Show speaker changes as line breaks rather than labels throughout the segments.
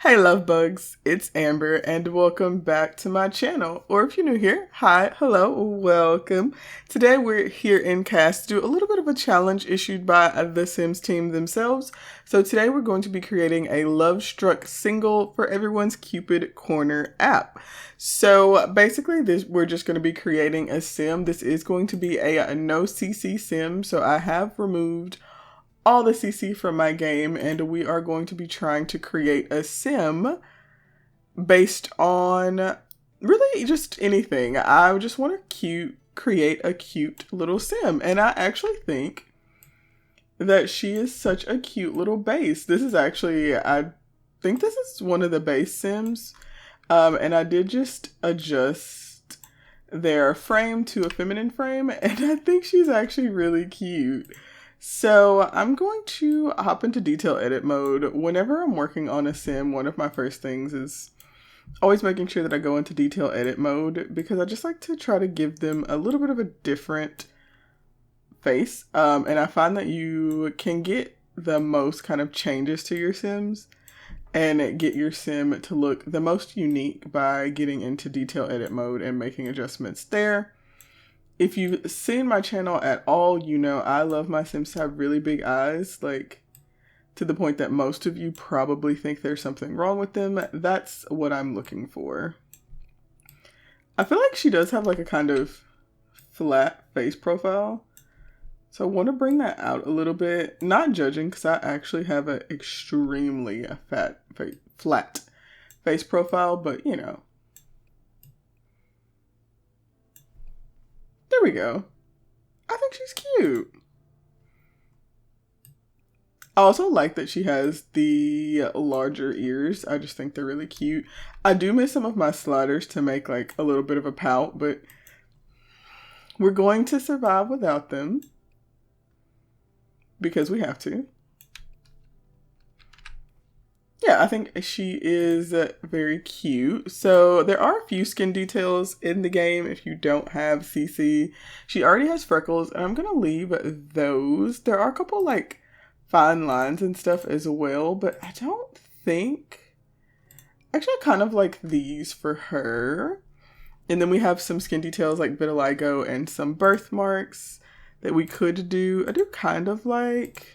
Hey love bugs, it's Amber and welcome back to my channel. Or if you're new here, hi, hello, welcome. Today we're here in cast to do a little bit of a challenge issued by the Sims team themselves. So today we're going to be creating a Lovestruck single for everyone's Cupid Corner app. So basically we're just going to be creating a sim. This is going to be a no CC sim, so I have removed all the CC from my game, and we are going to be trying to create a sim based on really just anything. I just want to create a cute little sim, and I actually think that she is such a cute little base. This is actually, I think this is one of the base sims, and I did just adjust their frame to a feminine frame, and I think she's actually really cute. So I'm going to hop into detail edit mode. Whenever I'm working on a sim, one of my first things is always making sure that I go into detail edit mode because I just like to try to give them a little bit of a different face. And I find that you can get the most kind of changes to your sims and get your sim to look the most unique by getting into detail edit mode and making adjustments there. If you've seen my channel at all, you know I love my Sims to have really big eyes, like to the point that most of you probably think there's something wrong with them. That's what I'm looking for. I feel like she does have like a kind of flat face profile, so I want to bring that out a little bit. Not judging, because I actually have an extremely flat face profile, but you know. There we go. I think she's cute. I also like that she has the larger ears. I just think they're really cute. I do miss some of my sliders to make like a little bit of a pout, but we're going to survive without them because we have to. Yeah, I think she is very cute. So there are a few skin details in the game if you don't have CC. She already has freckles, and I'm going to leave those. There are a couple like fine lines and stuff as well, but I don't think... Actually, I kind of like these for her. And then we have some skin details like vitiligo and some birthmarks that we could do. I do kind of like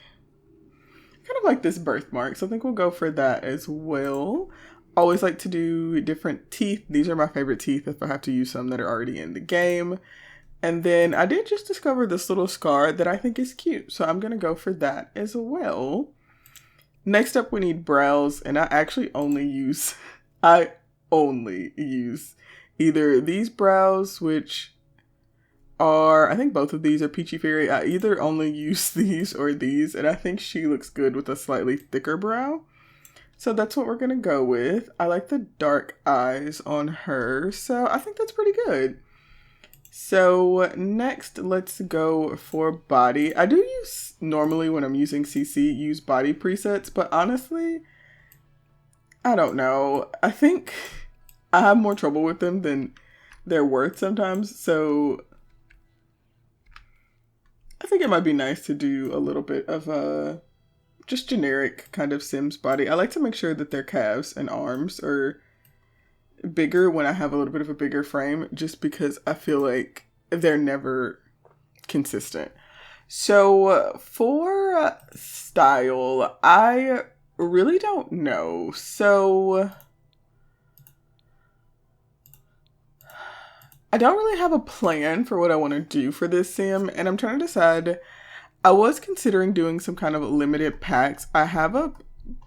this birthmark, so I think we'll go for that as well. Always like to do different teeth. These are my favorite teeth if I have to use some that are already in the game. And then I did just discover this little scar that I think is cute, so I'm gonna go for that as well. Next up, we need brows, and I only use either these brows, which are, I think both of these are Peachy Fairy. I either only use these or these, and I think she looks good with a slightly thicker brow. So that's what we're going to go with. I like the dark eyes on her, so I think that's pretty good. So next, let's go for body. I do use, normally when I'm using CC, use body presets, but honestly, I don't know. I think I have more trouble with them than they're worth sometimes, so I think it might be nice to do a little bit of a just generic kind of Sims body. I like to make sure that their calves and arms are bigger when I have a little bit of a bigger frame, just because I feel like they're never consistent. So for style, I really don't know. So I don't really have a plan for what I want to do for this sim, and I'm trying to decide. I was considering doing some kind of limited packs. I have a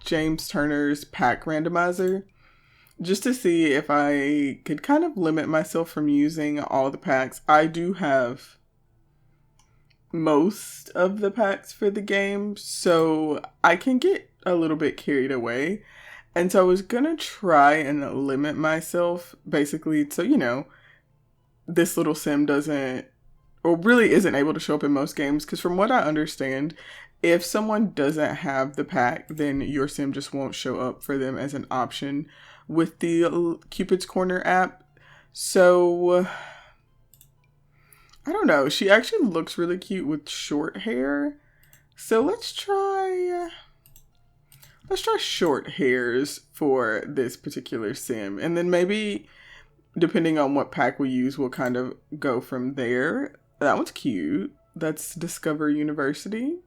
James Turner's pack randomizer just to see if I could kind of limit myself from using all the packs. I do have most of the packs for the game, so I can get a little bit carried away. And so I was gonna try and limit myself basically so, you know, this little sim doesn't, or really isn't able to show up in most games, because from what I understand, if someone doesn't have the pack, then your sim just won't show up for them as an option with the Cupid's Corner app. So I don't know. She actually looks really cute with short hair. So let's try let's try short hairs for this particular sim. And then maybe, depending on what pack we use, we'll kind of go from there. That one's cute. That's Discover University.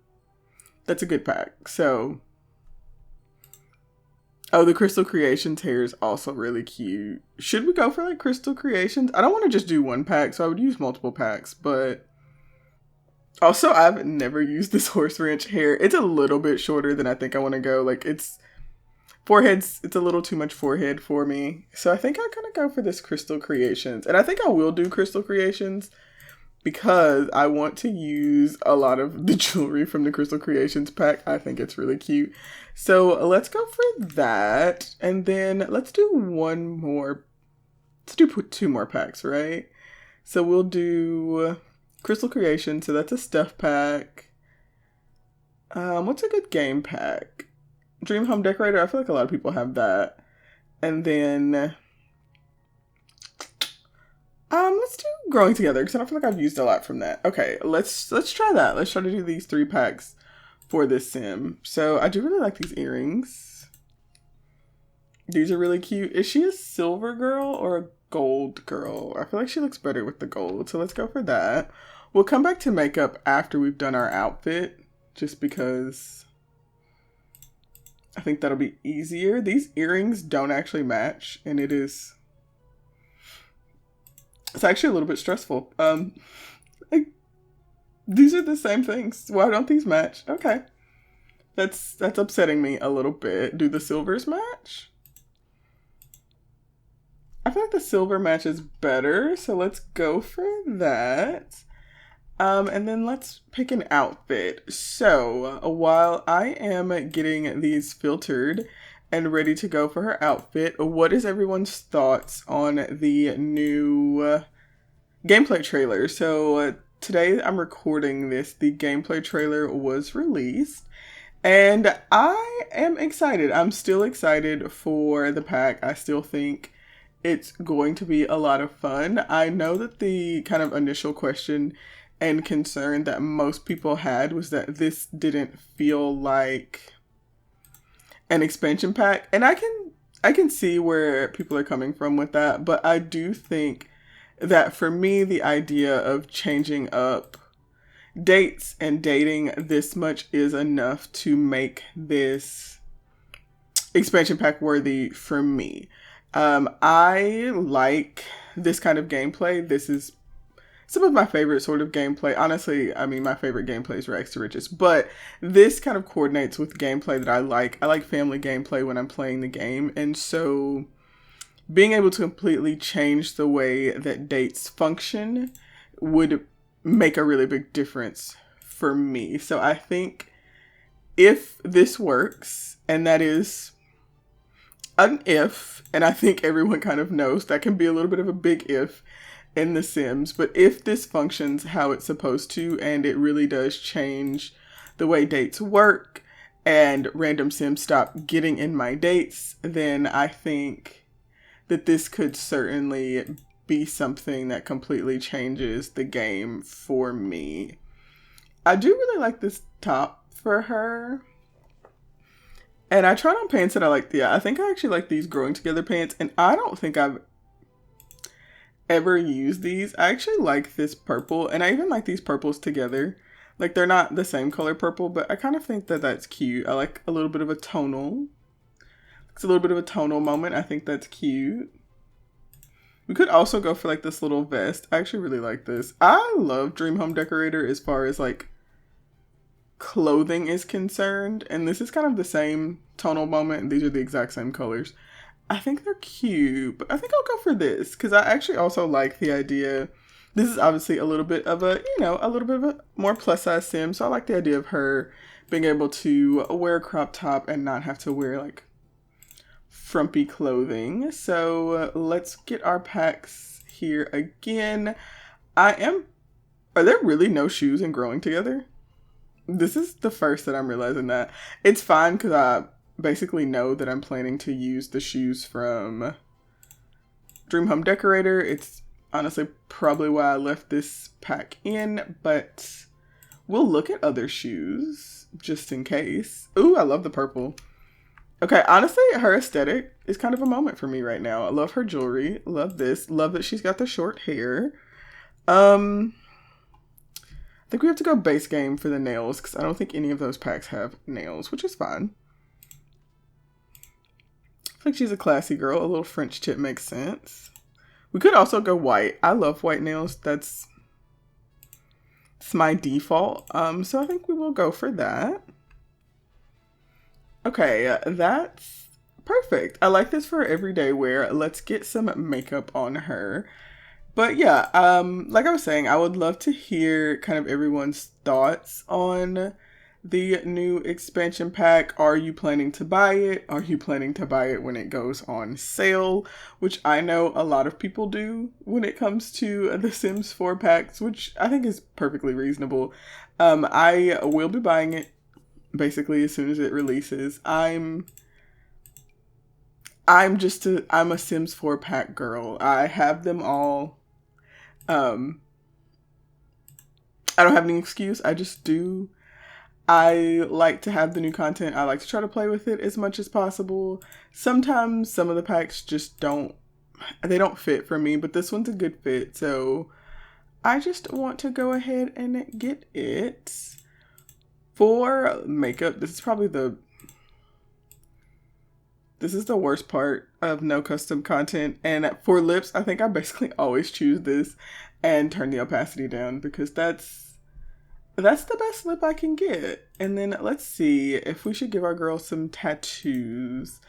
That's a good pack. So, oh, the Crystal Creations hair is also really cute. Should we go for like Crystal Creations? I don't want to just do one pack, so I would use multiple packs, but also I've never used this horse ranch hair. It's a little bit shorter than I think I want to go. Like it's a little too much forehead for me. So I think I'm going to go for this Crystal Creations. And I think I will do Crystal Creations because I want to use a lot of the jewelry from the Crystal Creations pack. I think it's really cute. So let's go for that. And then let's do one more. Let's do 2 more packs, right? So we'll do Crystal Creations. So that's a stuff pack. What's a good game pack? Dream Home Decorator. I feel like a lot of people have that. And then let's do Growing Together because I don't feel like I've used a lot from that. Okay, let's try that. Let's try to do these 3 packs for this sim. So I do really like these earrings. These are really cute. Is she a silver girl or a gold girl? I feel like she looks better with the gold. So let's go for that. We'll come back to makeup after we've done our outfit just because I think that'll be easier. These earrings don't actually match and it's actually a little bit stressful. These are the same things. Why don't these match? Okay. That's upsetting me a little bit. Do the silvers match? I feel like the silver matches better, so let's go for that. And then let's pick an outfit. So while I am getting these filtered and ready to go for her outfit, what is everyone's thoughts on the new gameplay trailer? So today I'm recording this. The gameplay trailer was released and I am excited. I'm still excited for the pack. I still think it's going to be a lot of fun. I know that the kind of initial question and concern that most people had was that this didn't feel like an expansion pack. And I can see where people are coming from with that, but I do think that for me, the idea of changing up dates and dating this much is enough to make this expansion pack worthy for me. I like this kind of gameplay. This is some of my favorite sort of gameplay. Honestly, I mean, my favorite gameplay is Rags to Riches, but this kind of coordinates with gameplay that I like. I like family gameplay when I'm playing the game, and so being able to completely change the way that dates function would make a really big difference for me. So I think if this works, and that is an if, and I think everyone kind of knows that can be a little bit of a big if in The Sims, but if this functions how it's supposed to, and it really does change the way dates work, and random Sims stop getting in my dates, then I think that this could certainly be something that completely changes the game for me. I do really like this top for her. And I tried on pants that I like. Yeah, I think I actually like these Growing Together pants. And I don't think I've ever used these. I actually like this purple. And I even like these purples together. Like, they're not the same color purple, but I kind of think that that's cute. I like a little bit of a tonal. It's a little bit of a tonal moment. I think that's cute. We could also go for like this little vest. I actually really like this. I love Dream Home Decorator as far as like clothing is concerned. And this is kind of the same tonal moment. These are the exact same colors. I think they're cute, but I think I'll go for this because I actually also like the idea. This is obviously a little bit of a, a little bit of a more plus size sim. So I like the idea of her being able to wear a crop top and not have to wear like frumpy clothing. So let's get our packs here again. Are there really no shoes in Growing Together? This is the first that I'm realizing that. It's fine because I basically know that I'm planning to use the shoes from Dream Home Decorator. It's honestly probably why I left this pack in, but we'll look at other shoes just in case. Ooh, I love the purple. Okay, honestly, her aesthetic is kind of a moment for me right now. I love her jewelry. Love this. Love that she's got the short hair. I think we have to go base game for the nails because I don't think any of those packs have nails, which is fine. I feel like she's a classy girl. A little French tip makes sense. We could also go white. I love white nails. That's my default. So I think we will go for that. Okay, that's perfect. I like this for everyday wear. Let's get some makeup on her. But yeah, like I was saying, I would love to hear kind of everyone's thoughts on the new expansion pack. Are you planning to buy it? Are you planning to buy it when it goes on sale? Which I know a lot of people do when it comes to the Sims 4 packs, which I think is perfectly reasonable. I will be buying it basically as soon as it releases. I'm a Sims 4 pack girl. I have them all. I don't have any excuse. I just do. I like to have the new content. I like to try to play with it as much as possible. Sometimes some of the packs just don't fit for me, but this one's a good fit. So I just want to go ahead and get it. For makeup, this is the worst part of no custom content. And for lips, I think I basically always choose this and turn the opacity down because that's the best lip I can get. And then let's see if we should give our girl some tattoos.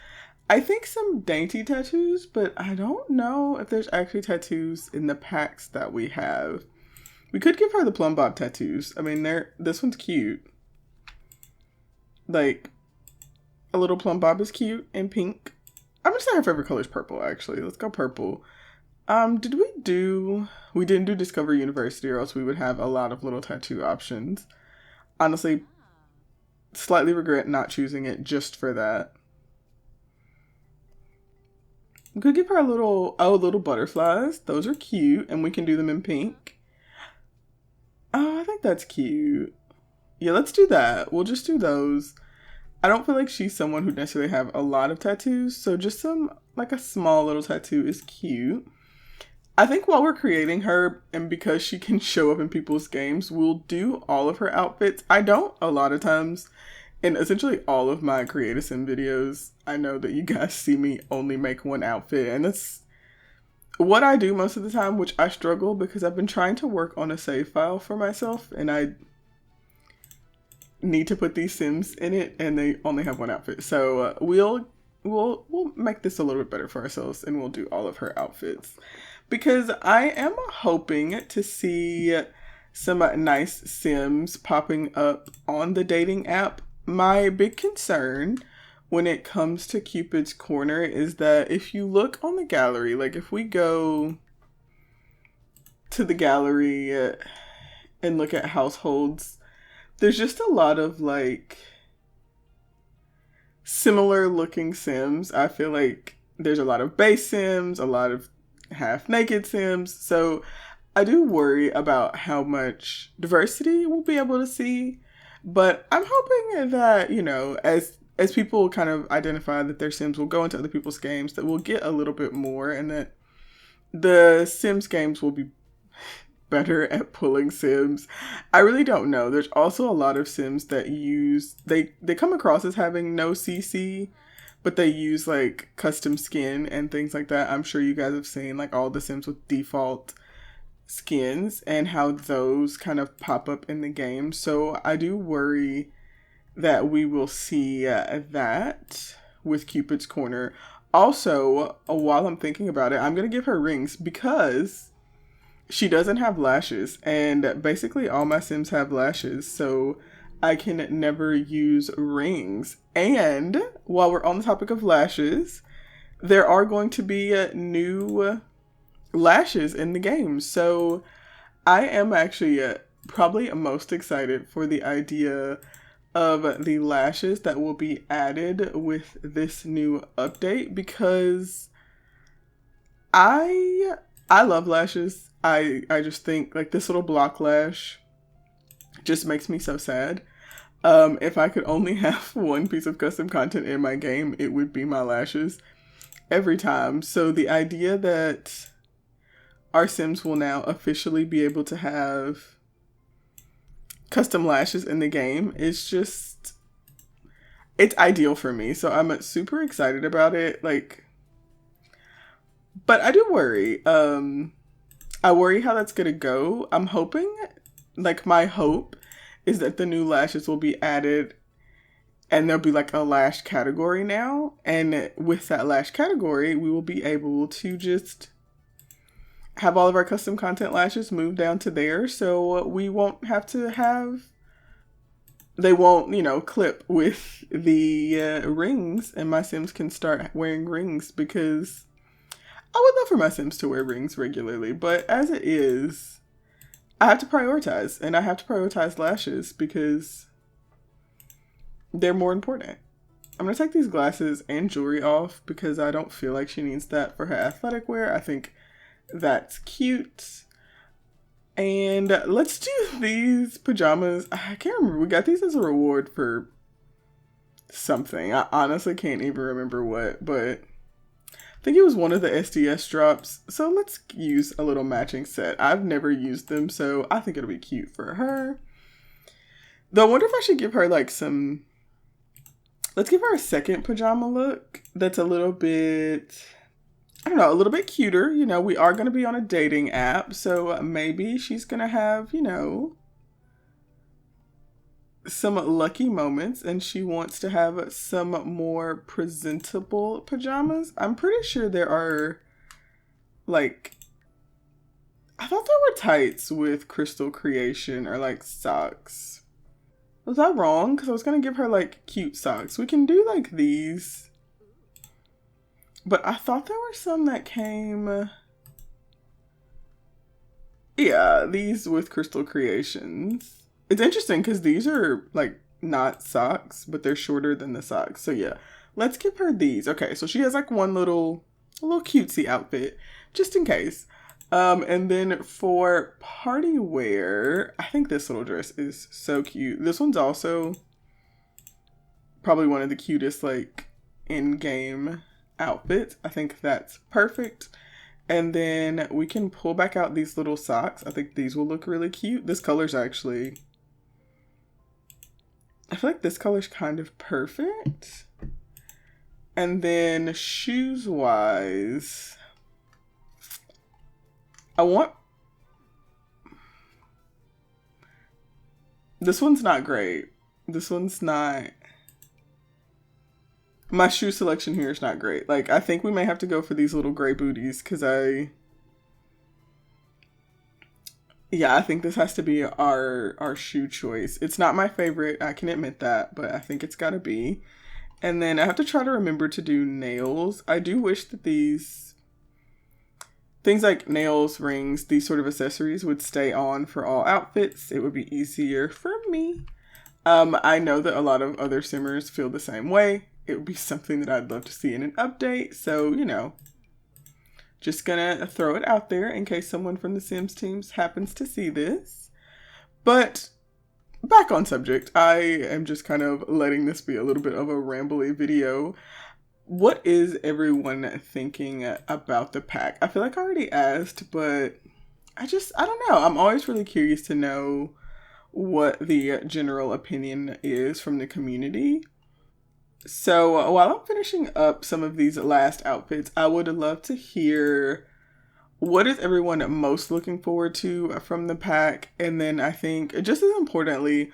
I think some dainty tattoos, but I don't know if there's actually tattoos in the packs that we have. We could give her the plum bob tattoos. I mean, this one's cute. Like, a little plum bob is cute and pink. I'm gonna say her favorite color is purple, actually. Let's go purple. We didn't do Discover University, or else we would have a lot of little tattoo options. Honestly, slightly regret not choosing it just for that. We could give her little butterflies. Those are cute, and we can do them in pink. Oh, I think that's cute. Yeah, let's do that. We'll just do those. I don't feel like she's someone who necessarily have a lot of tattoos, so just like a small little tattoo is cute. I think while we're creating her, and because she can show up in people's games, we'll do all of her outfits. I don't a lot of times. In essentially all of my Create a Sim videos, I know that you guys see me only make one outfit, and that's what I do most of the time, which I struggle because I've been trying to work on a save file for myself, and I need to put these Sims in it, and they only have one outfit. So we'll make this a little bit better for ourselves, and we'll do all of her outfits because I am hoping to see some nice Sims popping up on the dating app. My big concern when it comes to Cupid's Corner is that if you look on the gallery, like if we go to the gallery and look at households, there's just a lot of like similar looking Sims. I feel like there's a lot of base Sims, a lot of half naked Sims. So I do worry about how much diversity we'll be able to see. But I'm hoping that, as people kind of identify that their Sims will go into other people's games, that we'll get a little bit more, and that the Sims games will be better at pulling Sims. I really don't know. There's also a lot of Sims that they come across as having no CC, but they use like custom skin and things like that. I'm sure you guys have seen like all the Sims with default skins and how those kind of pop up in the game. So I do worry that we will see that with Cupid's Corner. Also, while I'm thinking about it, I'm going to give her rings because she doesn't have lashes, and basically all my Sims have lashes, so I can never use rings. And while we're on the topic of lashes, there are going to be new lashes in the game, so I am actually probably most excited for the idea of the lashes that will be added with this new update because I love lashes. I just think like this little block lash just makes me so sad. If I could only have one piece of custom content in my game, it would be my lashes every time. So the idea that our Sims will now officially be able to have custom lashes in the game is just, it's ideal for me. So I'm super excited about it. Like, but I do worry. I worry how that's gonna go. I'm hoping, like, my hope is that the new lashes will be added and there'll be like a lash category now. And with that lash category, we will be able to just have all of our custom content lashes move down to there. So we won't have to have, they won't, you know, clip with the rings, and my Sims can start wearing rings, because I would love for my Sims to wear rings regularly. But as it is, I have to prioritize, and I have to prioritize lashes because they're more important. I'm going to take these glasses and jewelry off because I don't feel like she needs that for her athletic wear. I think that's cute. And let's do these pajamas. I can't remember. We got these as a reward for something. I honestly can't even remember what, but I think it was one of the SDS drops. So let's use a little matching set. I've never used them, so I think it'll be cute for her. Though I wonder if I should give her like some, let's give her a second pajama look that's a little bit, I don't know, a little bit cuter. You know, we are going to be on a dating app, so maybe she's going to have, you know, some lucky moments, and she wants to have some more presentable pajamas. I'm pretty sure there are, like, I thought there were tights with Crystal Creation or like socks. Was I wrong? Because I was going to give her like cute socks. We can do like these. But I thought there were some that came, yeah, these with Crystal Creations. It's interesting because these are like not socks, but they're shorter than the socks. So yeah, let's give her these. Okay, so she has like one little cutesy outfit just in case. And then for party wear, I think this little dress is so cute. This one's also probably one of the cutest like in-game outfits. I think that's perfect. And then we can pull back out these little socks. I think these will look really cute. This color's actually, I feel like this color's kind of perfect. And then shoes wise, I want, this one's not great. This one's not, my shoe selection here is not great. Like, I think we may have to go for these little gray booties because I think this has to be our shoe choice. It's not my favorite, I can admit that, but I think it's gotta be. And then I have to try to remember to do nails. I do wish that these things like nails, rings, these sort of accessories would stay on for all outfits. It would be easier for me. I know that a lot of other Simmers feel the same way. It would be something that I'd love to see in an update. So, you know, just gonna throw it out there in case someone from the Sims teams happens to see this. But back on subject, I am just kind of letting this be a little bit of a rambly video. What is everyone thinking about the pack? I feel like I already asked, but I don't know. I'm always really curious to know what the general opinion is from the community. So while I'm finishing up some of these last outfits, I would love to hear what is everyone most looking forward to from the pack. And then I think just as importantly,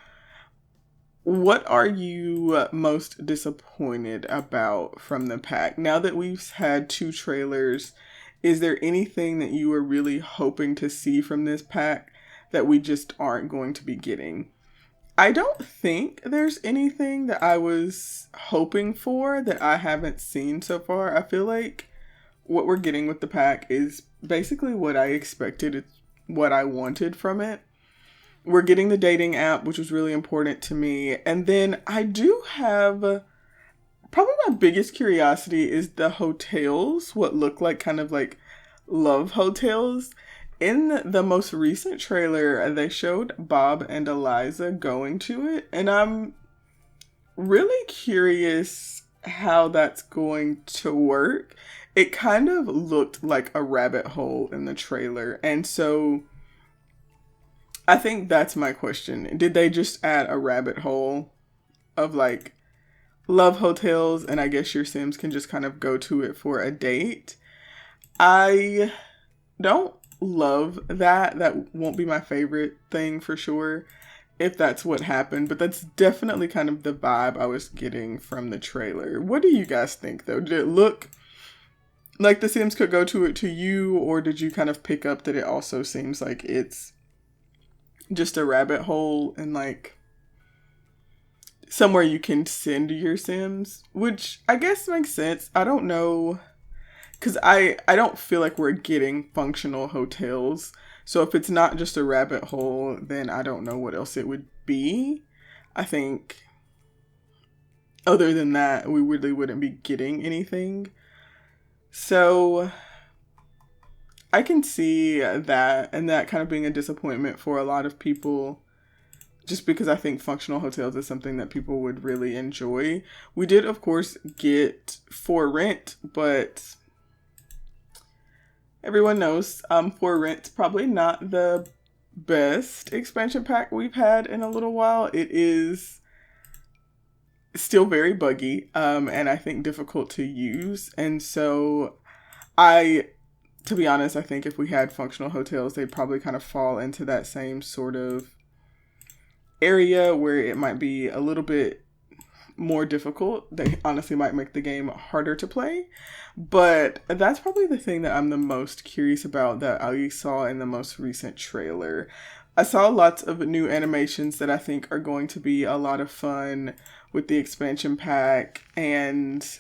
what are you most disappointed about from the pack? Now that we've had 2 trailers, is there anything that you were really hoping to see from this pack that we just aren't going to be getting? I don't think there's anything that I was hoping for that I haven't seen so far. I feel like what we're getting with the pack is basically what I expected. It's what I wanted from it. We're getting the dating app, which was really important to me. And then I do have, probably my biggest curiosity is the hotels, what look like kind of like love hotels. In the most recent trailer, they showed Bob and Eliza going to it, and I'm really curious how that's going to work. It kind of looked like a rabbit hole in the trailer. And so I think that's my question. Did they just add a rabbit hole of like love hotels and I guess your Sims can just kind of go to it for a date? I don't love that. That won't be my favorite thing for sure if that's what happened, but that's definitely kind of the vibe I was getting from the trailer. What do you guys think though? Did it look like the Sims could go to it to you, or did you kind of pick up that it also seems like it's just a rabbit hole and like somewhere you can send your Sims, which I guess makes sense. I don't know, because I don't feel like we're getting functional hotels. So if it's not just a rabbit hole, then I don't know what else it would be. I think other than that, we really wouldn't be getting anything. So I can see that and that kind of being a disappointment for a lot of people, just because I think functional hotels is something that people would really enjoy. We did, of course, get For Rent, but everyone knows For Rent's probably not the best expansion pack we've had in a little while. It is still very buggy and I think difficult to use. And so to be honest, I think if we had functional hotels, they'd probably kind of fall into that same sort of area where it might be a little bit more difficult. They honestly might make the game harder to play. But that's probably the thing that I'm the most curious about that I saw in the most recent trailer. I saw lots of new animations that I think are going to be a lot of fun with the expansion pack, and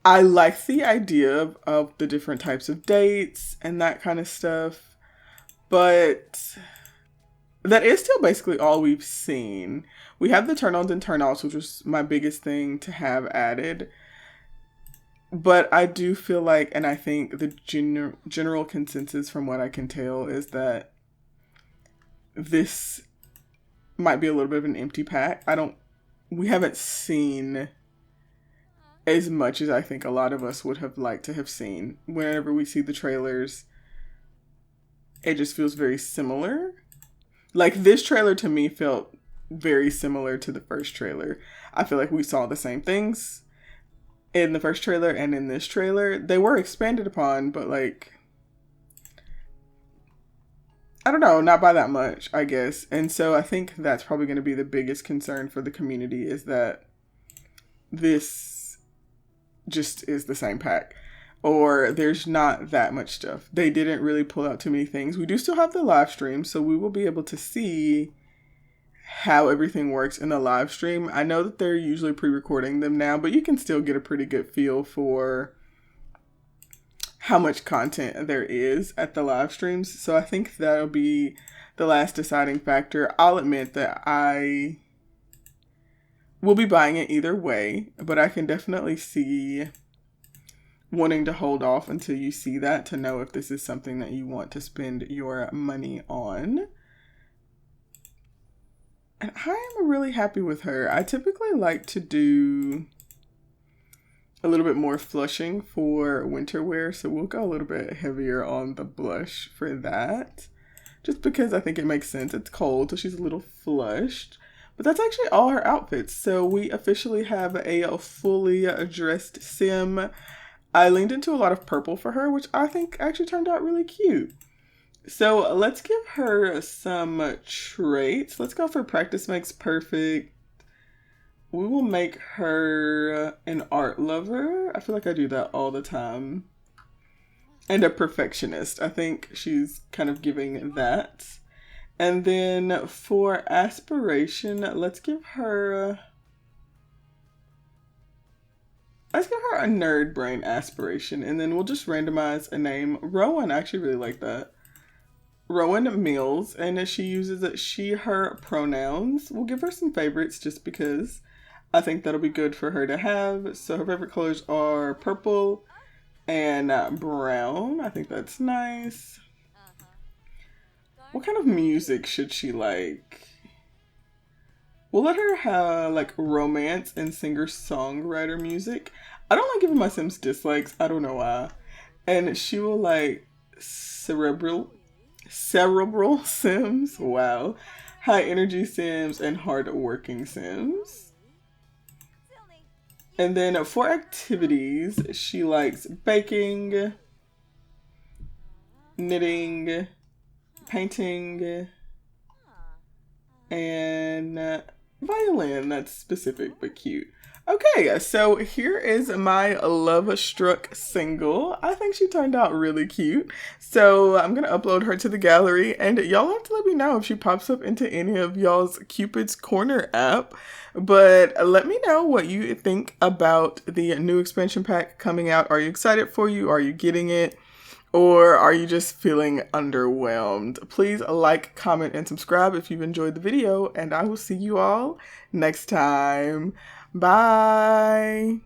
I like the idea of the different types of dates and that kind of stuff, but that is still basically all we've seen. We have the turn-ons and turn-offs, which was my biggest thing to have added. But I do feel like, and I think the general consensus from what I can tell is that this might be a little bit of an empty pack. We haven't seen as much as I think a lot of us would have liked to have seen. Whenever we see the trailers, it just feels very similar. Like, this trailer to me felt very similar to the first trailer. I feel like we saw the same things in the first trailer and in this trailer. They were expanded upon, but like, I don't know, not by that much, I guess. And so I think that's probably going to be the biggest concern for the community, is that this just is the same pack, or there's not that much stuff. They didn't really pull out too many things. We do still have the live stream, so we will be able to see how everything works in the live stream. I know that they're usually pre-recording them now, but you can still get a pretty good feel for how much content there is at the live streams. So I think that'll be the last deciding factor. I'll admit that I will be buying it either way, but I can definitely see wanting to hold off until you see that to know if this is something that you want to spend your money on. And I am really happy with her. I typically like to do a little bit more flushing for winter wear, so we'll go a little bit heavier on the blush for that, just because I think it makes sense. It's cold, so she's a little flushed. But that's actually all her outfits. So we officially have a fully dressed Sim. I leaned into a lot of purple for her, which I think actually turned out really cute. So let's give her some traits. Let's go for practice makes perfect. We will make her an art lover. I feel like I do that all the time. And a perfectionist. I think she's kind of giving that. And then for aspiration, let's give her a nerd brain aspiration. And then we'll just randomize a name. Rowan, I actually really like that. Rowan Mills. And she uses she, her pronouns. We'll give her some favorites just because I think that'll be good for her to have. So her favorite colors are purple and brown. I think that's nice. What kind of music should she like? We'll let her have like romance and singer-songwriter music. I don't like giving my Sims dislikes. I don't know why. And she will like cerebral Sims. Wow. High energy Sims and hard working Sims. And then for activities, she likes baking, knitting, painting, and violin. That's specific but cute. Okay, so here is my Lovestruck single. I think she turned out really cute. So I'm going to upload her to the gallery, and y'all have to let me know if she pops up into any of y'all's Cupid's Corner app. But let me know what you think about the new expansion pack coming out. Are you excited for you? Are you getting it? Or are you just feeling underwhelmed? Please like, comment, and subscribe if you've enjoyed the video, and I will see you all next time. Bye.